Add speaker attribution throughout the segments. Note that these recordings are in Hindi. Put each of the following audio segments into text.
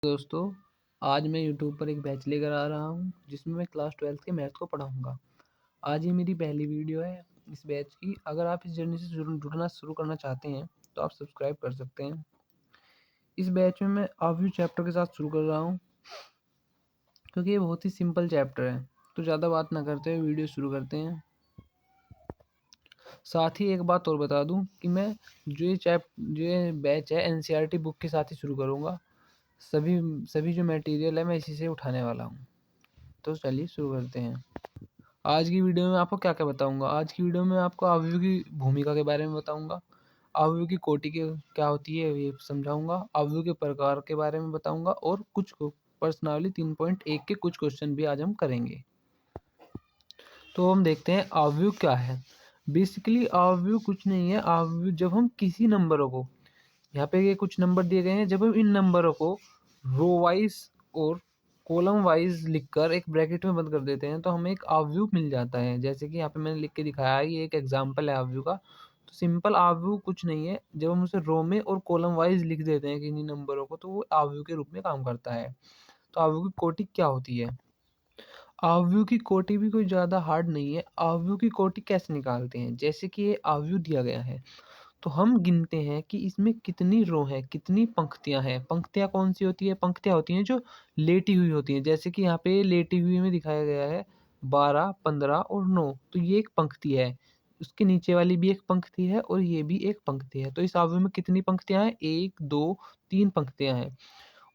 Speaker 1: दोस्तों, आज मैं यूट्यूब पर एक बैच लेकर आ रहा हूँ जिसमें मैं क्लास 12th के मैथ को पढ़ाऊँगा। आज ये मेरी पहली वीडियो है इस बैच की। अगर आप इस जर्नी से जुड़ना शुरू करना चाहते हैं तो आप सब्सक्राइब कर सकते हैं। इस बैच में मैं ओवरव्यू चैप्टर के साथ शुरू कर रहा हूँ क्योंकि ये बहुत ही सिंपल चैप्टर है। तो ज़्यादा बात ना करते हुए वीडियो शुरू करते हैं। साथ ही एक बात और बता दूँ कि मैं जो ये बैच है एनसीईआरटी बुक के साथ ही शुरू करूँगा। सभी सभी जो मटेरियल है मैं इसी से उठाने वाला हूँ। तो चलिए शुरू करते हैं। आज की वीडियो में आपको क्या-क्या बताऊँगा। आज की वीडियो में आपको ओवरव्यू की भूमिका के बारे में बताऊँगा। ओवरव्यू की कोटि के क्या होती है ये समझाऊँगा। ओवरव्यू के प्रकार के बारे में बताऊँगा और कुछ को पर्सनली 3.1 के कुछ क्वेश्चन भी आज हम करेंगे। तो हम देखते हैं ओवरव्यू क्या है। बेसिकली ओवरव्यू कुछ नहीं है। ओवरव्यू जब हम किसी नंबरों को, यहाँ पे ये कुछ नंबर दिए गए हैं, जब हम इन नंबरों को रो वाइज और कॉलम वाइज लिखकर एक ब्रैकेट में बंद कर देते हैं तो हमें एक ओवरव्यू मिल जाता है। जैसे कि यहाँ पे मैंने लिख के दिखाया है, ये एक एग्जांपल है ओवरव्यू का। तो सिंपल ओवरव्यू कुछ नहीं है, जब हम उसे रो में और कॉलम वाइज लिख देते हैं किन्हीं नंबरों को तो वो ओवरव्यू के रूप में काम करता है। तो ओवरव्यू की कोटि क्या होती है? ओवरव्यू की कोटि भी कोई ज़्यादा हार्ड नहीं है। ओवरव्यू की कोटि कैसे निकालते हैं? जैसे कि ये ओवरव्यू दिया गया है तो हम गिनते हैं कि इसमें कितनी रो हैं, कितनी पंक्तियाँ हैं। पंक्तियाँ कौन-सी होती है? पंक्तियाँ होती हैं जो लेटी हुई होती हैं। जैसे कि यहाँ पे लेटी हुई में दिखाया गया है 12, 15 और 9 तो ये एक पंक्ति है। उसके नीचे वाली भी एक पंक्ति है और ये भी एक पंक्ति है। तो इस ओवरव्यू में कितनी पंक्तियाँ हैं? 1, 2, 3 पंक्तियाँ हैं।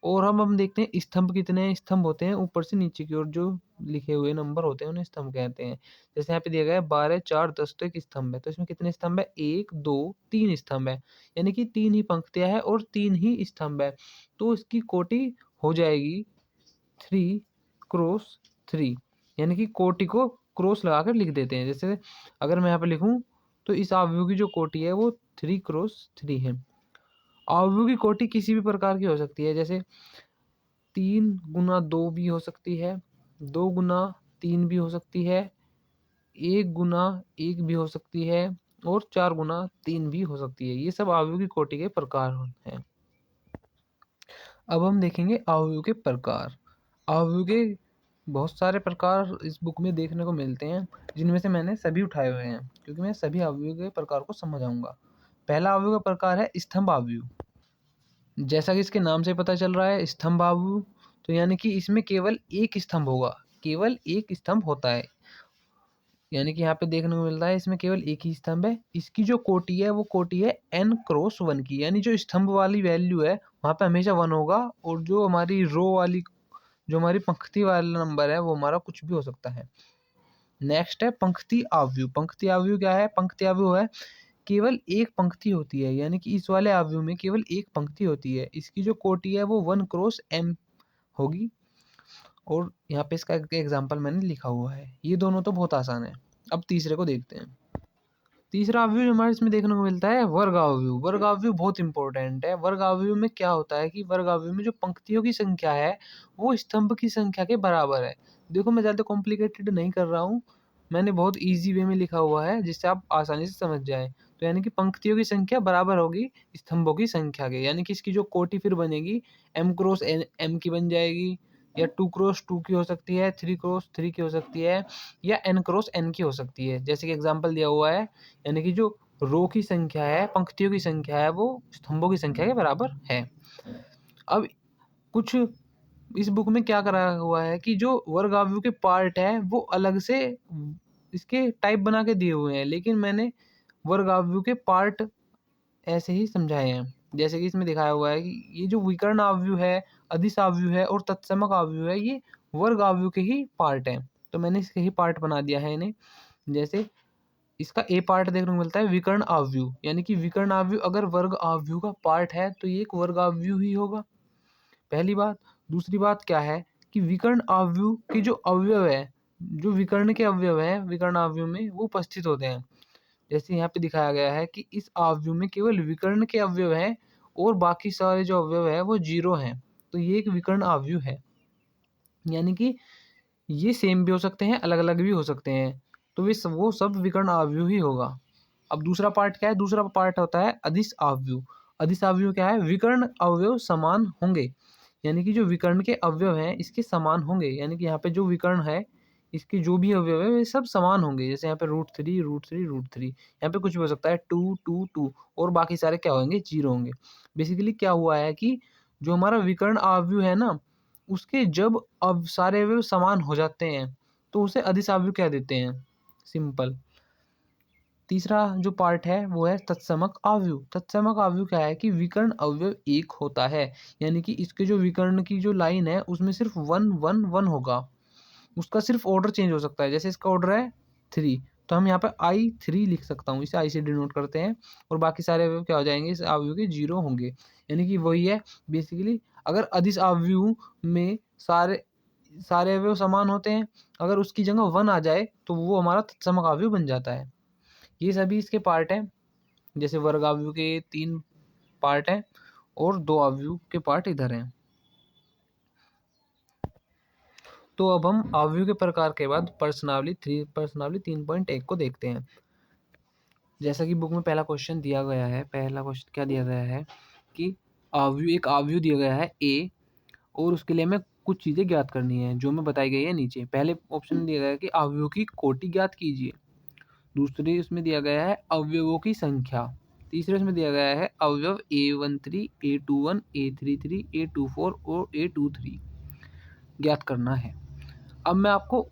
Speaker 1: और हम देखते हैं स्तंभ कितने स्तंभ होते हैं, ऊपर से नीचे की ओर जो लिखे हुए नंबर होते हैं उन्हें स्तंभ कहते हैं। जैसे यहाँ पे दिया गया है 12, 4, 10 तो एक स्तंभ है। तो इसमें कितने स्तंभ है? 1, 2, 3 स्तंभ है। यानी कि 3 ही पंक्तियाँ हैं और 3 ही स्तंभ है। तो इसकी कोटि हो जाएगी 3 क्रॉस 3 यानी कि कोटि को क्रॉस लगाकर लिख देते हैं। जैसे अगर मैं यहाँ पे लिखूँ तो इस ओवरव्यू की जो कोटि है वो 3 क्रॉस 3 है। ओवरव्यू की कोटि किसी भी प्रकार की हो सकती है। जैसे 3 गुना 2 भी हो सकती है, 2 गुना 3 भी हो सकती है, 1 गुना 1 भी हो सकती है और 4 गुना 3 भी हो सकती है। ये सब ओवरव्यू की कोटि के प्रकार हैं। अब हम देखेंगे ओवरव्यू के प्रकार। ओवरव्यू के बहुत सारे प्रकार इस बुक में देखने को मिलते हैं, जिनमें से मैंने सभी उठाए हुए हैं, क्योंकि मैं सभी ओवरव्यू के प्रकार को समझाऊँगा। पहला ओवरव्यू का प्रकार है स्तंभ ओवरव्यू। जैसा कि इसके नाम से पता चल रहा है स्तंभ ओवरव्यू, तो यानी कि इसमें केवल एक स्तंभ होगा, केवल एक स्तंभ होता है। यानी कि यहाँ पे देखने को मिल रहा है इसमें केवल एक ही स्तंभ है। इसकी जो कोटि है वो कोटि है n क्रॉस 1 की, यानी जो स्तंभ वाली वैल्यू है वहाँ पे हमेशा 1 होगा और जो हमारी रो वाली, जो हमारी पंक्ति वाला नंबर है वो हमारा कुछ भी हो सकता है। नेक्स्ट है पंक्ति ओवरव्यू। पंक्ति ओवरव्यू क्या है? पंक्ति ओवरव्यू है केवल एक पंक्ति होती है, यानी कि इस वाले ओवरव्यू में केवल एक पंक्ति होती है। इसकी जो कोटि है वो 1 क्रॉस m होगी और यहाँ पे इसका एक एग्जाम्पल मैंने लिखा हुआ है। ये दोनों तो बहुत आसान है। अब तीसरे को देखते हैं। तीसरा ओवरव्यू हमारे इसमें देखने को मिलता है वर्ग ओवरव्यू। वर्ग ओवरव्यू बहुत इंपॉर्टेंट है। वर्ग ओवरव्यू में क्या होता है कि वर्ग ओवरव्यू में जो पंक्तियों की संख्या है वो स्तंभ की संख्या के बराबर है। देखो मैं ज़्यादा कॉम्प्लिकेटेड नहीं कर रहा हूँ, मैंने बहुत ईजी वे में लिखा हुआ है जिससे आप आसानी से समझ जाएँ। तो यानी कि पंक्तियों की संख्या बराबर होगी स्तंभों की संख्या के, यानी कि इसकी जो कोटि फिर बनेगी m क्रॉस n m की बन जाएगी, या 2 क्रॉस 2 की हो सकती है, 3 क्रॉस 3 की हो सकती है, या n क्रॉस n की हो सकती है। जैसे कि एग्जाम्पल दिया हुआ है, यानी कि जो रो की संख्या है, पंक्तियों की संख्या है वो स्तंभों की संख्या के बराबर है। अब कुछ इस बुक में क्या करा हुआ है कि जो वर्ग ओवरव्यू के पार्ट है वो अलग से इसके टाइप बना के दिए हुए हैं, लेकिन मैंने वर्ग ओवरव्यू के पार्ट ऐसे ही समझाए हैं। जैसे कि इसमें दिखाया हुआ है कि ये जो विकर्ण ओवरव्यू है, अदिश ओवरव्यू है और तत्समक ओवरव्यू है, ये वर्ग ओवरव्यू के ही पार्ट हैं। तो मैंने इसके ही पार्ट बना दिया है इन्हें। जैसे इसका ए पार्ट देखने को मिलता है विकर्ण ओवरव्यू, यानी कि विकर्ण ओवरव्यू अगर वर्ग ओवरव्यू का पार्ट है तो ये एक वर्ग ओवरव्यू ही होगा, पहली बात। दूसरी बात क्या है कि विकर्ण ओवरव्यू की जो अवयव है, जो विकर्ण के अवयव हैं विकर्ण ओवरव्यू में वो उपस्थित होते हैं। जैसे यहाँ पे दिखाया गया है कि इस ओवरव्यू में केवल विकर्ण के अवयव हैं और बाकी सारे जो अवयव है वो 0 हैं। तो ये एक विकर्ण ओवरव्यू है, यानी कि ये सेम भी हो सकते हैं, अलग-अलग भी हो सकते हैं। तो वो सब विकर्ण ओवरव्यू ही होगा। अब दूसरा पार्ट क्या है? दूसरा पार्ट होता है अदिश ओवरव्यू। अदिश ओवरव्यू क्या है? विकर्ण अवयव समान होंगे, यानी कि जो विकर्ण के अवयव हैं इसके समान होंगे, यानी कि यहाँ पे जो विकर्ण है इसके जो भी अवयव है वे सब समान होंगे। जैसे यहाँ पे √3 √3 √3, यहाँ पे कुछ भी हो सकता है 2 2 2 और बाकी सारे क्या होंगे, 0 होंगे। बेसिकली क्या हुआ है कि जो हमारा विकर्ण अवयव है ना, उसके जब अब सारे अवयव समान हो जाते हैं तो उसे अदिश अवयव कह देते हैं, सिंपल। तीसरा जो पार्ट है वो है तत्समक अवयव। तत्समक अवयव क्या है कि विकर्ण अवयव एक होता है, यानी कि इसके जो विकर्ण की जो लाइन है उसमें सिर्फ 1 1 1 होगा, उसका सिर्फ ऑर्डर चेंज हो सकता है। जैसे इसका ऑर्डर है 3, तो हम यहाँ पे I3 लिख सकता हूँ, इसे I से डिनोट करते हैं, और बाकी सारे अवयव क्या हो जाएंगे, इस अवयव के 0 होंगे। यानी कि वही है बेसिकली, अगर अदिश अवयव में सारे सारे अवयव समान होते हैं, अगर उसकी जगह 1 आ जाए तो वो हमारा तत्समक अवयव बन जाता है। ये सभी इसके पार्ट हैं। जैसे वर्ग अवयव के 3 पार्ट हैं और 2 अवयव के पार्ट इधर हैं। तो अब हम अवयव के प्रकार के बाद प्रश्नावली 3.1 को देखते हैं। जैसा कि बुक में पहला क्वेश्चन दिया गया है, पहला क्वेश्चन क्या दिया गया है कि एक अवयव दिया गया है ए, और उसके लिए हमें कुछ चीज़ें ज्ञात करनी है जो हमें बताई गई है नीचे। पहले ऑप्शन दिया गया है कि अवयवों की कोटि ज्ञात कीजिए। दूसरे उसमें दिया गया है अवयवों की संख्या। तीसरे उसमें दिया गया है अवयव A13 A21 A33 A24 और A23 ज्ञात करना है। अब मैं आपको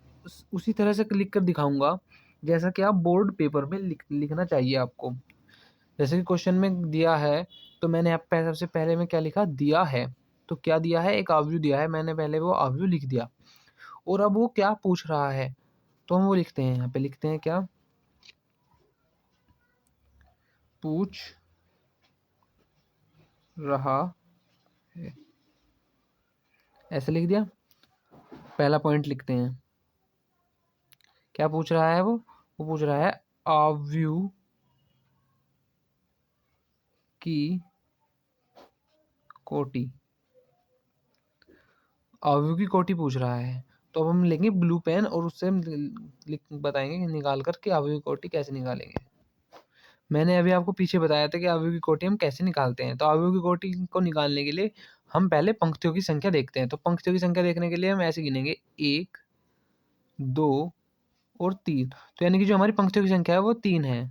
Speaker 1: उसी तरह से लिख कर दिखाऊंगा जैसा कि आप बोर्ड पेपर में लिखना चाहिए आपको। जैसे कि क्वेश्चन में दिया है, तो मैंने आप सबसे पहले में क्या लिखा, दिया है, तो क्या दिया है, एक अवयव दिया है, मैंने पहले वो अवयव लिख दिया। और अब वो क्या पूछ रहा है तो हम वो लिखते हैं, यहाँ पे लिखते हैं क्या, पूछ रहा है, ऐसे लिख दिया। पहला पॉइंट लिखते हैं, क्या पूछ रहा है वो पूछ रहा है अवयव की कोटि, अवयव की कोटि पूछ रहा है। तो अब हम लेंगे ब्लू पेन और उससे हम बताएंगे निकाल कर कि अवयव की कोटि कैसे निकालेंगे। मैंने अभी आपको पीछे बताया था कि अवयव की कोटि हम कैसे निकालते हैं। तो अवयव की कोटि को निकालने के लिए हम पहले पंक्तियों की संख्या देखते हैं। तो पंक्तियों की संख्या देखने के लिए हम ऐसे गिनेंगे 1 2 और 3। तो यानी कि जो हमारी पंक्तियों की संख्या है वो 3 है।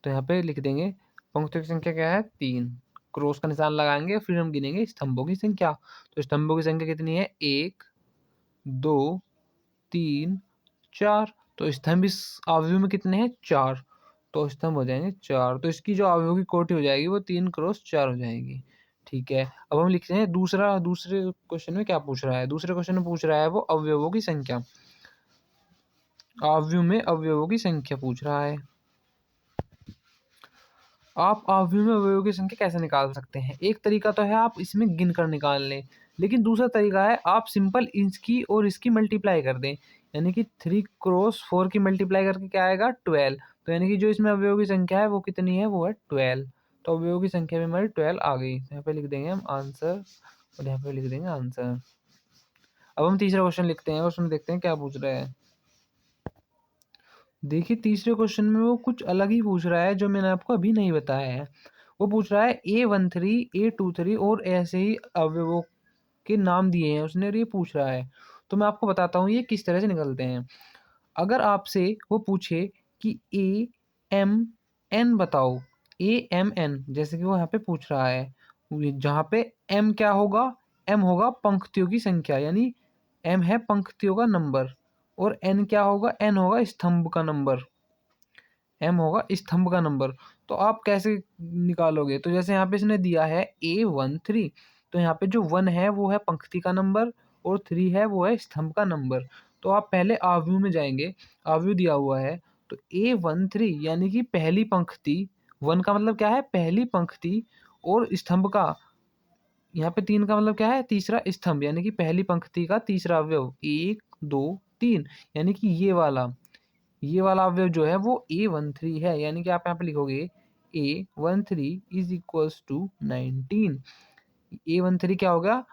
Speaker 1: तो यहाँ पे लिख देंगे पंक्तियों की संख्या क्या है, 3। क्रॉस का निशान लगाएंगे, फिर हम गिनेंगे स्तंभों की संख्या। तो स्तंभों की संख्या कितनी है, 1 2 3 4। तो स्तंभ इस अवयव में कितने हैं, 4। तो स्तंभ हो जाएंगे 4। तो इसकी जो अवयव की कोटि हो जाएगी वो 3 क्रॉस 4 हो जाएगी। ठीक है, अब हम लिखते हैं दूसरे क्वेश्चन में क्या पूछ रहा है। दूसरे क्वेश्चन में पूछ रहा है वो अवयवों की संख्या, अवयव में अवयवों की संख्या पूछ रहा है। आप अवयव में अवयवों की संख्या कैसे निकाल सकते हैं, एक तरीका तो है आप इसमें गिन कर निकाल लें, लेकिन दूसरा तरीका है आप सिंपल इसकी और इसकी मल्टीप्लाई कर दें। यानी कि 3 क्रॉस 4 की मल्टीप्लाई करके क्या आएगा, 12। तो यानी कि जो इसमें अवयवों की संख्या है वो कितनी है, वो है 12। तो अवयवों की संख्या में हमारी 12 आ गई। यहाँ पे लिख देंगे हम आंसर, और यहाँ पे लिख देंगे आंसर। अब हम तीसरा क्वेश्चन लिखते हैं और उसमें देखते हैं क्या पूछ रहा है। देखिए तीसरे क्वेश्चन में वो कुछ अलग ही पूछ रहा है जो मैंने आपको अभी नहीं बताया है। वो पूछ रहा है A13 A23 और ऐसे ही अवयवों के नाम दिए हैं उसने, और ये पूछ रहा है। तो मैं आपको बताता हूँ ये किस तरह से निकलते हैं। अगर आपसे वो पूछे कि AMN बताओ, AMN, जैसे कि वो यहाँ पे पूछ रहा है, जहाँ पे M क्या होगा, M होगा पंक्तियों की संख्या, यानी M है पंक्तियों का नंबर, और N क्या होगा, N होगा स्तंभ का नंबर, M होगा स्तंभ का नंबर। तो आप कैसे निकालोगे, तो जैसे यहाँ पे इसने दिया है A13, तो यहाँ पे जो 1 है वो है पंक्ति का नंबर और 3 है वो है स्तंभ का नंबर। तो आप पहले अवयव में जाएंगे, अवयव दिया हुआ है तो A13 यानी कि पहली पंक्ति, 1 का मतलब क्या है, पहली पंक्ति, और स्तंभ का, यहाँ पे 3 का मतलब क्या है, तीसरा स्तंभ, यानी कि पहली पंक्ति का तीसरा अवयव, 1 2 3, यानी कि ये वाला अवयव जो है वो A13 है। यानी कि आप यहाँ पे लिखोगे A13 is equals to 19। A13 क्या हो गया,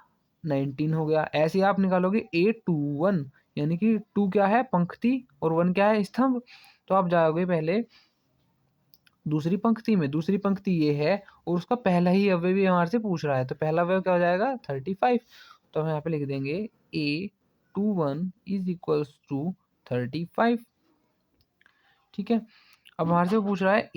Speaker 1: 19 हो गया। ऐसे ही आप निकालोगे A21, यानी कि 2 क्या है, पंक्ति, और 1 क्या है, स्तंभ। तो आप जाओगे पहले दूसरी पंक्ति में, दूसरी पंक्ति ये है और उसका पहला ही अवयव हमारे से पूछ रहा है, तो पहला अवयव क्या हो जाएगा, 35। तो हम यहाँ पे लिख देंगे A21 इज इक्वल्स टू 35। ठीक है, अब हमारे से पूछ रहा है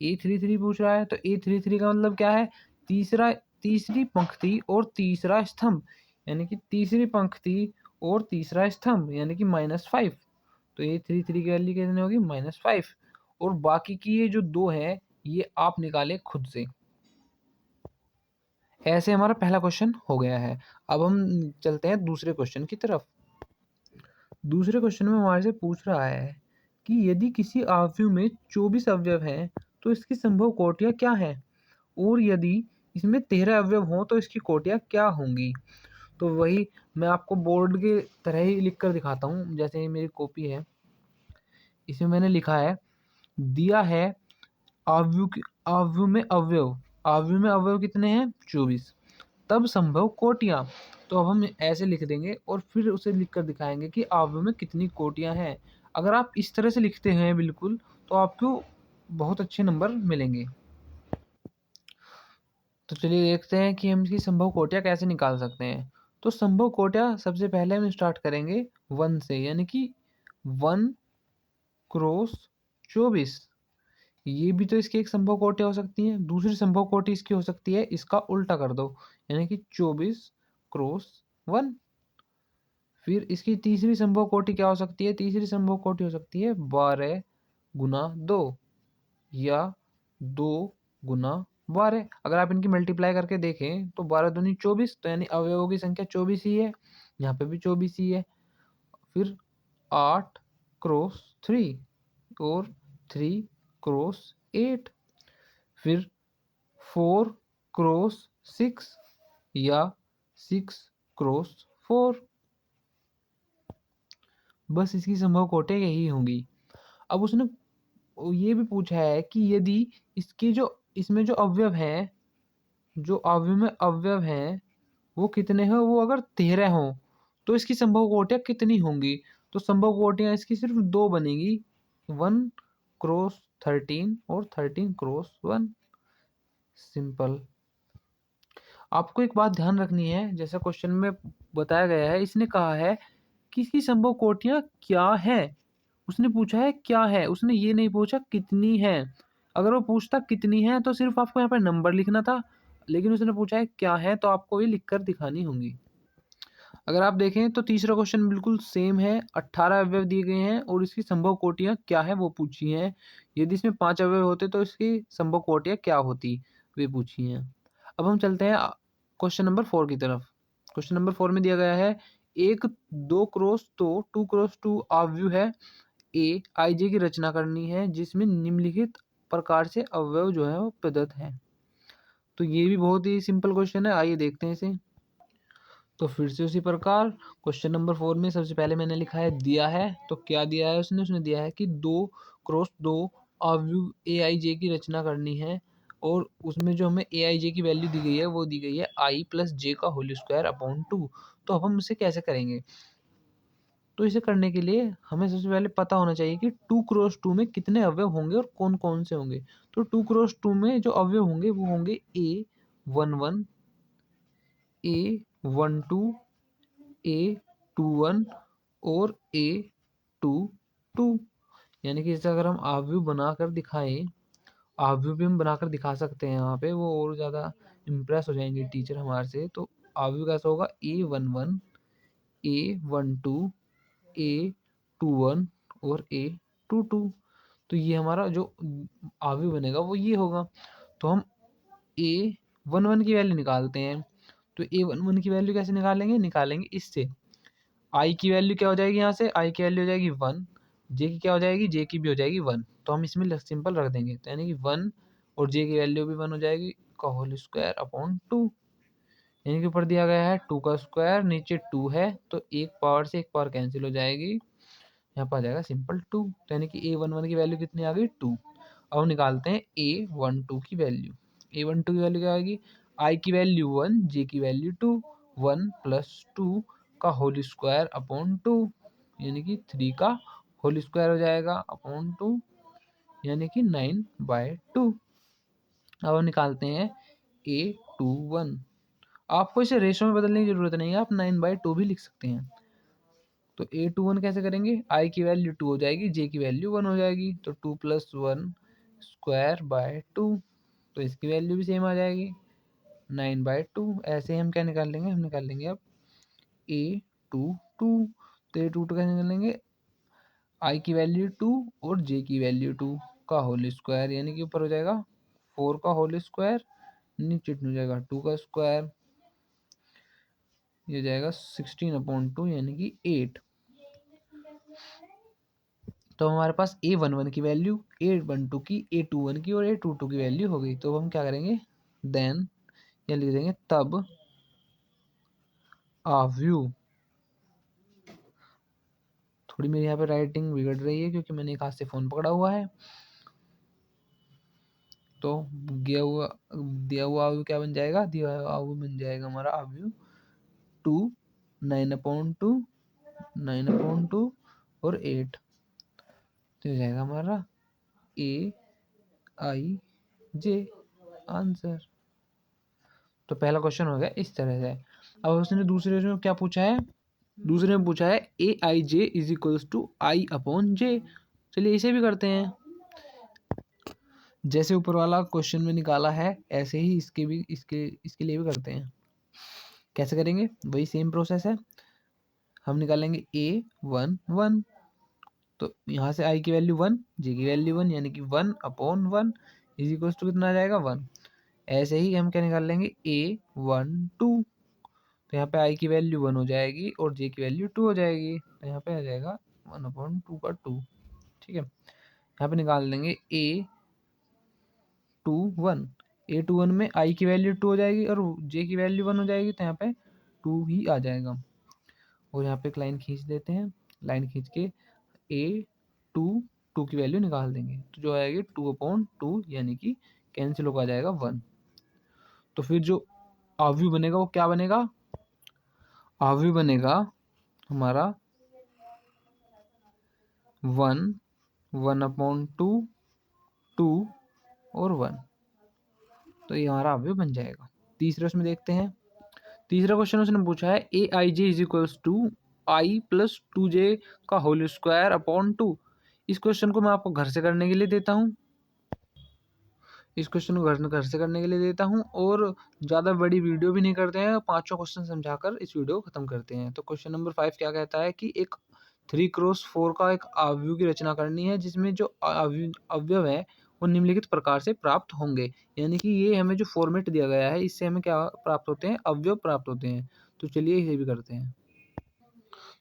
Speaker 1: A33 पूछ रहा है, तो A33 का मतलब क्या है? तीसरी पंक्ति और तीसरा स्तंभ, यानी कि तीसरी पंक्ति और तीसरा स्तंभ, यानी कि -5। तो A33 की वैल्यू कितनी होगी? -5। और बाकी की ये जो दो है ये आप निकालें खुद से। ऐसे हमारा पहला क्वेश्चन हो गया है। अब हम चलते हैं दूसरे क्वेश्चन की तरफ। दूसरे क्वेश्चन में हमारे से पूछ रहा है कि यदि किसी अवयव में 24 अवयव हैं तो इसकी संभव कोटियाँ क्या हैं? और यदि इसमें 13 अवयव हों तो इसकी कोटियाँ क्या होंगी? तो वही मैं आपको बोर्ड के तरह ही लिख कर दिखाता हूँ। जैसे ये मेरी कॉपी है, इसमें मैंने लिखा है, दिया है अवयव में अवयव कितने हैं? 24। तब संभव कोटियाँ। तो अब हम ऐसे लिख देंगे और फिर उसे लिख कर दिखाएंगे कि अवयव में कितनी कोटियाँ हैं। अगर आप इस तरह से लिखते हैं बिल्कुल, तो आपको बहुत अच्छे नंबर मिलेंगे। तो चलिए देखते हैं कि हम इसकी संभव कोटियाँ कैसे निकाल सकते हैं। तो संभव कोटियाँ सबसे पहले हम स्टार्ट करेंगे 1 से, यानी कि 1 क्रॉस 24। ये भी तो इसकी एक संभव कोटि हो सकती है। दूसरी संभव कोटि इसकी हो सकती है, इसका उल्टा कर दो, यानी कि 24 क्रॉस 1। फिर इसकी तीसरी संभव कोटि क्या हो सकती है? तीसरी संभव कोटि हो सकती है 12 गुना 2 या 2 गुना 12। अगर आप इनकी मल्टीप्लाई करके देखें तो 12 दूनी 24, तो यानी अवयवों की संख्या 24 ही है। यहाँ पे भी 24 ही है। फिर 8 क्रॉस 3 और 3 क्रॉस 8। फिर 4 क्रॉस 6 या 6 क्रॉस 4। बस इसकी संभव कोटियाँ यही होंगी। अब उसने ये भी पूछा है कि यदि इसमें जो अवयव हैं, जो अवयव में अवयव हैं वो कितने हैं? वो अगर 13 हों तो इसकी संभव कोटियाँ कितनी होंगी? तो संभव कोटियाँ इसकी सिर्फ 2 बनेगी, 1 क्रॉस 13 और 13 क्रॉस 1। सिंपल। आपको एक बात ध्यान रखनी है, जैसा क्वेश्चन में बताया गया है, इसने कहा है कि इसकी संभव कोटियाँ क्या हैं? उसने पूछा है क्या है, उसने ये नहीं पूछा कितनी हैं। अगर वो पूछता कितनी हैं तो सिर्फ आपको यहाँ पर नंबर लिखना था, लेकिन उसने पूछा है क्या है, तो आपको ये लिख कर दिखानी होंगी। अगर आप देखें तो तीसरा क्वेश्चन बिल्कुल सेम है। 18 अवयव दिए गए हैं और इसकी संभव कोटियाँ क्या है वो पूछी हैं। यदि इसमें 5 अवयव होते तो इसकी संभव कोटियाँ क्या होती, वे पूछी हैं। अब हम चलते हैं क्वेश्चन नंबर 4 की तरफ। क्वेश्चन नंबर 4 में दिया गया है, एक 2 क्रॉस 2 क्रॉस 2 अवयव है ए आई जे की रचना करनी है जिसमें निम्नलिखित प्रकार से अवयव जो है वो प्रदत्त हैं। तो ये भी बहुत ही सिंपल क्वेश्चन है, आइए देखते हैं इसे। तो फिर से उसी प्रकार क्वेश्चन नंबर 4 में सबसे पहले मैंने लिखा है दिया है, तो क्या दिया है उसने दिया है कि 2 क्रॉस 2 अवयव ए आई जे की रचना करनी है, और उसमें जो हमें ए आई जे की वैल्यू दी गई है वो दी गई है आई प्लस जे का होल स्क्वायर अपॉन 2। तो अब हम इसे कैसे करेंगे? तो इसे करने के लिए हमें सबसे पहले पता होना चाहिए कि 2 क्रॉस 2 में कितने अवयव होंगे और कौन कौन से होंगे। तो 2 क्रॉस 2 में जो अवयव होंगे वो होंगे A11, A12, A21 और A22। यानी कि इसे अगर हम अवयव बनाकर दिखाएं, अवयव भी हम बनाकर दिखा सकते हैं यहाँ पे, वो और ज़्यादा इम्प्रेस हो जाएंगे टीचर हमारे से। तो अवयव कैसा होगा? A11, A12, A21 और A22। तो ये हमारा जो अवयव बनेगा वो ये होगा। तो हम A11 की वैल्यू निकालते हैं। तो A11 की वैल्यू कैसे निकालेंगे? निकालेंगे इससे। आई की वैल्यू क्या हो जाएगी? यहाँ से आई की वैल्यू हो जाएगी 1, जे की क्या हो जाएगी? जे की भी हो जाएगी 1। तो हम इसमें सिंपल रख देंगे, तो यानी कि 1 और जे की वैल्यू भी 1 हो जाएगी का होल स्क्वायर अपॉन 2। यानी कि ऊपर दिया गया है 2 का स्क्वायर, नीचे 2 है, तो एक पावर से एक पावर कैंसिल हो जाएगी, यहाँ पर आ जाएगा सिंपल 2। तो यानी कि A11 की वैल्यू कितनी आ गई? 2। अब हम निकालते हैं A12 की वैल्यू। A12 की वैल्यू क्या आएगी? आई की वैल्यू 1, जे की वैल्यू 2, 1 प्लस 2 का होल स्क्वायर अपॉन 2, यानी कि 3 का होल स्क्वायर हो जाएगा अपॉन 2, यानी कि 9/2। अब हम निकालते हैं A21। आपको इसे रेशो में बदलने की ज़रूरत नहीं है, आप 9/2 भी लिख सकते हैं। तो A21 कैसे करेंगे? I की वैल्यू 2 हो जाएगी, J की वैल्यू 1 हो जाएगी, तो 2 + 1 स्क्वायर बाय 2, तो इसकी वैल्यू भी सेम आ जाएगी 9/2। ऐसे ही हम क्या निकाल लेंगे? हम निकाल लेंगे अब A22, तो A22 कैसे निकाल लेंगे? I की वैल्यू 2 और J की वैल्यू 2 का होल स्क्वायर, यानी कि ऊपर हो जाएगा 4 का होल स्क्वायर, नीचे हो जाएगा 2 का स्क्वायर, ये जाएगा 16/2 यानी कि 8। तो हमारे पास A11 की वैल्यू, A12 की, A21 की और A22 की वैल्यू हो गई। तो हम क्या करेंगे? देन या लिख देंगे तब आव्यू। थोड़ी मेरी यहाँ पे राइटिंग बिगड़ रही है क्योंकि मैंने एक हाथ से फ़ोन पकड़ा हुआ है। तो दिया हुआ आव्यू क्या बन जाएगा? दिया हुआ आव्यू बन जाएगा हमारा आव्यू 2, 9/2, 9/2 और 8। तो ये जाएगा हमारा AIJ आंसर। तो पहला क्वेश्चन हो गया इस तरह से। अब उसने दूसरे में क्या पूछा है? दूसरे में पूछा है AIJ = I/J। चलिए इसे भी करते हैं। जैसे ऊपर वाला क्वेश्चन में निकाला है ऐसे ही इसके लिए भी करते हैं। कैसे करेंगे? वही सेम प्रोसेस है। हम निकालेंगे A11, तो यहाँ से I की वैल्यू 1, J की वैल्यू 1, यानी कि 1/1 कितना आ जाएगा? 1। ऐसे ही हम क्या निकाल लेंगे? A12, तो यहाँ पे I की वैल्यू 1 हो जाएगी और J की वैल्यू 2 हो जाएगी, तो यहाँ पे आ जाएगा 1/2 का 2। ठीक है, यहाँ पे निकाल लेंगे A21 में I की वैल्यू 2 हो जाएगी और J की वैल्यू 1 हो जाएगी, तो यहाँ पे 2 ही आ जाएगा। और यहाँ पे एक लाइन खींच देते हैं, लाइन खींच के A2 की वैल्यू निकाल देंगे, तो जो आएगी 2/2 यानी कि कैंसिल होकर आ जाएगा 1। तो फिर जो आव्यू बनेगा वो क्या बनेगा? आव्यू बनेगा हमारा 1, 1/2, 2 और 1। तो ये हमारा आव्यू बन जाएगा। तीसरे उसमें देखते हैं। तीसरा क्वेश्चन उसने पूछा है AIJ = I + 2J का होल स्क्वायर अपॉन 2। इस क्वेश्चन को मैं आपको घर से करने के लिए देता हूँ। इस क्वेश्चन को घर से करने के लिए देता हूँ और ज़्यादा बड़ी वीडियो भी नहीं करते हैं, पाँचों क्वेश्चन समझाकर इस वीडियो को खत्म करते हैं। तो क्वेश्चन नंबर 5 क्या कहता है कि एक 3x4 का एक आव्यूह की रचना करनी है जिसमें जो अवयव है वो निम्नलिखित प्रकार से प्राप्त होंगे। यानी कि ये हमें जो फॉर्मेट दिया गया है इससे हमें क्या प्राप्त होते हैं? अवयव प्राप्त होते हैं। तो चलिए इसे भी करते हैं।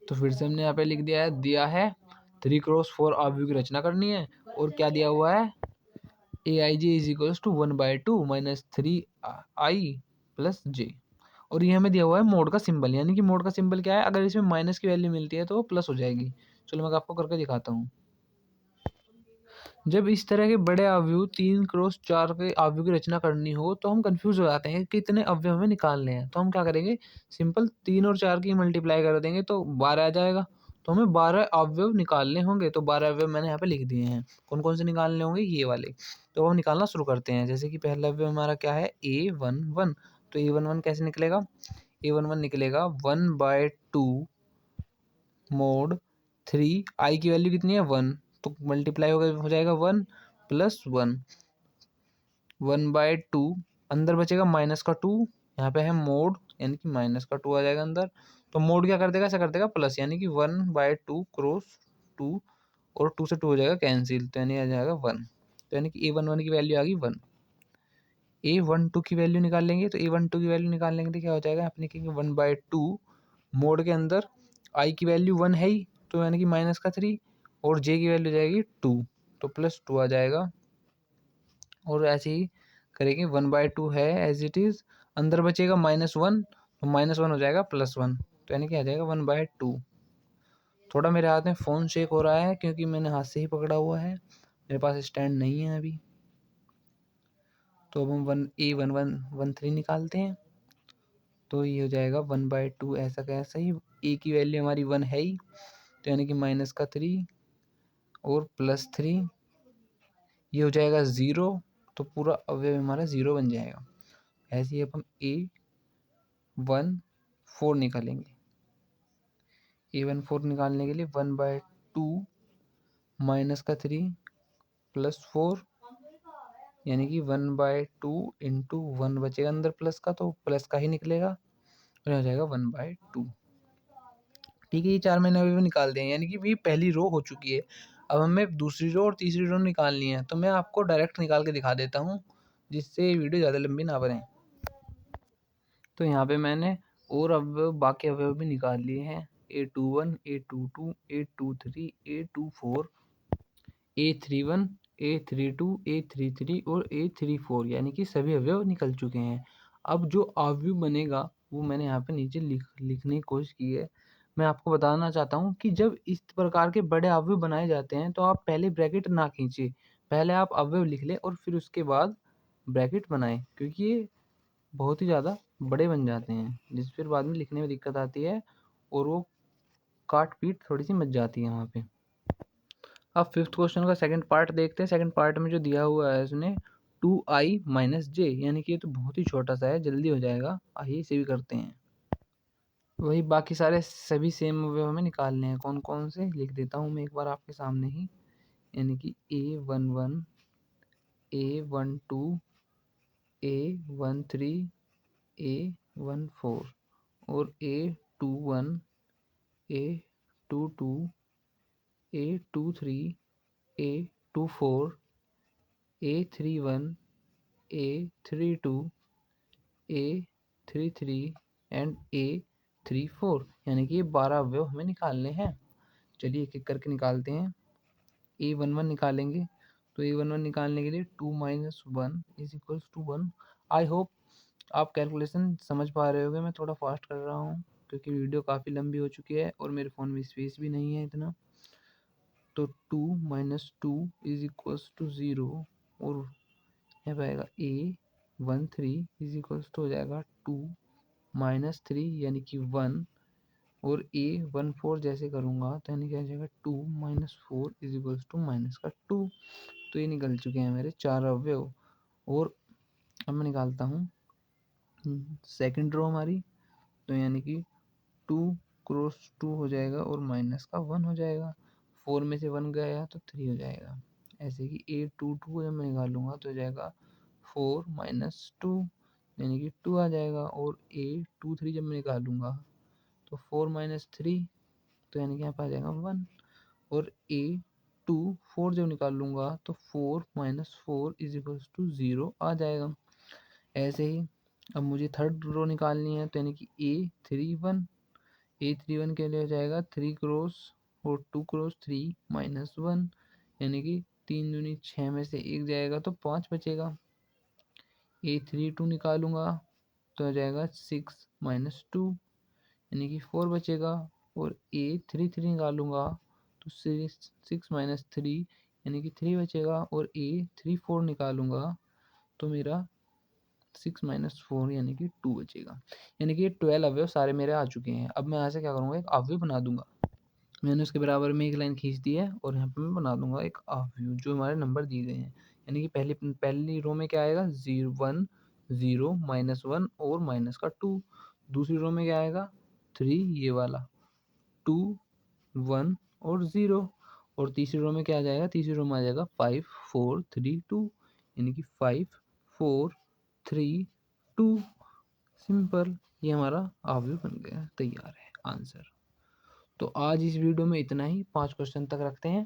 Speaker 1: तो फिर से हमने यहाँ पे लिख दिया है 3x4 आव्यूह की रचना करनी है और क्या दिया हुआ है? AIJ = 1/2 - 3I + J। और ये हमें दिया हुआ है मोड का सिंबल, यानी कि मोड का सिंबल क्या है? अगर इसमें माइनस की वैल्यू मिलती है तो वो प्लस हो जाएगी। चलो मैं आपको करके दिखाता हूँ। जब इस तरह के बड़े अवयव 3x4 के अवयव की रचना करनी हो तो हम कंफ्यूज हो जाते हैं कितने अवयव हमें निकालने हैं। तो हम क्या करेंगे? सिंपल 3 और 4 की मल्टीप्लाई कर देंगे तो 12 आ जाएगा। तो हमें 12 अवयव निकालने होंगे, तो 12 अवयव मैंने यहाँ पे लिख दिए हैं। कौन कौन से निकालने होंगे? ये वाले। तो हम निकालना शुरू करते हैं। जैसे कि पहला अवयव हमारा क्या है? A11। तो A11 कैसे निकलेगा? A11 निकलेगा 1/2 मोड 3। आई की वैल्यू कितनी है? 1, तो मल्टीप्लाई हो जाएगा 1 + 1, 1/2। अंदर बचेगा माइनस का 2, यहाँ पे है मोड यानी कि माइनस का 2 आ जाएगा अंदर। तो मोड क्या कर देगा? ऐसा कर देगा प्लस, यानी कि 1/2 क्रॉस 2 और 2 से 2 हो जाएगा कैंसिल, तो यानी आ जाएगा 1। तो यानी कि A11 की वैल्यू आ गई 1। A12 की वैल्यू निकाल लेंगे, तो A12 की वैल्यू निकालने के लिए क्या हो जाएगा? आप लिखेंगे 1/2 मोड के अंदर आई की वैल्यू 1 है ही, तो यानी कि माइनस का 3 और जे की वैल्यू जाएगी 2, तो +2 आ जाएगा। और ऐसे ही करेंगे 1/2 है एज इट इज़, अंदर बचेगा -1, तो -1 हो जाएगा +1, तो यानी कि आ जाएगा 1/2। थोड़ा मेरे हाथ में फ़ोन शेक हो रहा है क्योंकि मैंने हाथ से ही पकड़ा हुआ है, मेरे पास स्टैंड नहीं है अभी। तो अब हम 1A1113 निकालते हैं, तो ये हो जाएगा 1/2 ऐसा का ऐसा ही। ए की वैल्यू हमारी 1 है ही, तो यानी कि माइनस का 3 और +3, ये हो जाएगा 0, तो पूरा अवयव हमारा 0 बन जाएगा। ऐसे ही अब हम 1/4 निकालेंगे। A14 निकालने के लिए 1/2 माइनस का 3 प्लस 4 यानी कि 1/2 इंटू 1 बचेगा अंदर प्लस का, तो प्लस का ही निकलेगा और हो जाएगा 1/2। ठीक है, ये 4 मैंने अभी निकाल दिए, यानी कि ये पहली रो हो चुकी है। अब हमें दूसरी रो और तीसरी रो निकालनी है, तो मैं आपको डायरेक्ट निकाल के दिखा देता हूँ, जिससे वीडियो ज़्यादा लंबी ना बने। तो यहाँ पे मैंने और अवयव, बाकी अवयव भी निकाल लिए हैं। A21, A22, A23, A24, A31, A32, A33 और A34, यानी कि सभी अवयव निकल चुके हैं। अब जो अवयव बनेगा वो मैंने यहाँ पे नीचे लिखने की कोशिश की है। मैं आपको बताना चाहता हूँ कि जब इस प्रकार के बड़े अवयव बनाए जाते हैं तो आप पहले ब्रैकेट ना खींचिए, पहले आप अवयव लिख लें और फिर उसके बाद ब्रैकेट बनाएं, क्योंकि ये बहुत ही ज़्यादा बड़े बन जाते हैं, जिस फिर बाद में लिखने में दिक्कत आती है और वो काट पीट थोड़ी सी मच जाती है वहाँ पे। अब फिफ्थ क्वेश्चन का सेकंड पार्ट देखते हैं। सेकंड पार्ट में जो दिया हुआ है इसने 2i माइनस जे, यानी कि ये तो बहुत ही छोटा सा है, जल्दी हो जाएगा। आइए इसे भी करते हैं। वही बाकी सारे सभी सेम अवयव हमें निकालने हैं। कौन कौन से लिख देता हूँ मैं एक बार आपके सामने ही, यानी कि A11, A12, A13, A14 और A21, A22, A23, A24, A31, A32, A33 and A34, यानी कि ये 12 अवयव हमें निकालने हैं। चलिए एक एक करके निकालते हैं। A11 निकालेंगे, तो A11 निकालने के लिए 2 minus 1 is equals to 1। I hope आप कैलकुलेशन समझ पा रहे होगे। मैं थोड़ा फास्ट कर रहा हूँ क्योंकि वीडियो काफ़ी लंबी हो चुकी है और मेरे फ़ोन में स्पेस भी नहीं है इतना। तो 2 माइनस 2 इज इक्वल्स टू 0 और यहाँ पे आएगा A13 इज इक्वल्स टू हो जाएगा 2 माइनस 3 यानी कि 1 और A14 जैसे करूँगा तो यानी कि आ जाएगा 2 minus 4 is equals to minus का 2। तो ये निकल चुके हैं मेरे 4 अवयव। और अब मैं निकालता हूँ सेकंड रो हमारी, तो यानी कि 2 क्रॉस 2 हो जाएगा और माइनस का 1 हो जाएगा। 4 में से 1 गया तो 3 हो जाएगा। ऐसे कि A22 जब मैं निकालूंगा तो हो जाएगा 4 माइनस 2 यानी कि 2 आ जाएगा। और A23 जब मैं निकालूंगा तो 4 माइनस 3 तो यानी कि यहाँ पर आ जाएगा 1। और A24 जब निकालूंगा तो 4 माइनस 4 इज इक्वल्स टू 0 आ जाएगा। ऐसे ही अब मुझे थर्ड रो निकालनी है, तो यानी कि A31 के लिए हो जाएगा 3 क्रॉस और 2 क्रॉस 3 माइनस 1 यानी कि 3 दूनी 6 में से 1 जाएगा तो 5 बचेगा। A32 निकालूंगा तो हो जाएगा 6 माइनस 2 यानी कि 4 बचेगा। और A33 निकालूंगा तो 6 माइनस 3 यानी कि 3 बचेगा। और A34 निकालूंगा तो मेरा 6 माइनस 4 यानी कि 2 बचेगा। यानी कि ये 12 अवयव सारे मेरे आ चुके हैं। अब मैं यहाँ से क्या करूँगा, एक अवयव बना दूंगा। मैंने उसके बराबर में एक लाइन खींच दी है और यहाँ पे मैं बना दूंगा एक अवयव जो हमारे नंबर दिए गए हैं। यानी कि पहली रो में क्या आएगा 0 1 0 माइनस 1 और माइनस का 2। दूसरी रो में क्या आएगा 3 ये वाला 2 1 और 0। और तीसरी रो में क्या आ जाएगा, तीसरी रो में आ जाएगा 5 4 3 2 यानी कि 5 4 3 2। सिंपल, ये हमारा अवयव बन गया, तैयार है आंसर। तो आज इस वीडियो में इतना ही, 5 क्वेश्चन तक रखते हैं,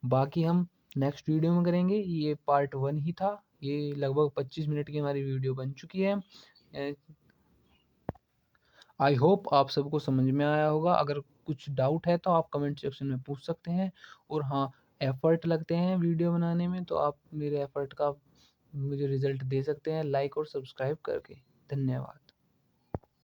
Speaker 1: बाकी हम नेक्स्ट वीडियो में करेंगे। ये पार्ट 1 ही था। ये लगभग 25 मिनट की हमारी वीडियो बन चुकी है। आई होप आप सबको समझ में आया होगा। अगर कुछ डाउट है तो आप कमेंट सेक्शन में पूछ सकते हैं। और हाँ, एफर्ट लगते हैं वीडियो बनाने में, तो आप मेरे एफर्ट का मुझे रिजल्ट दे सकते हैं लाइक और सब्सक्राइब करके। धन्यवाद।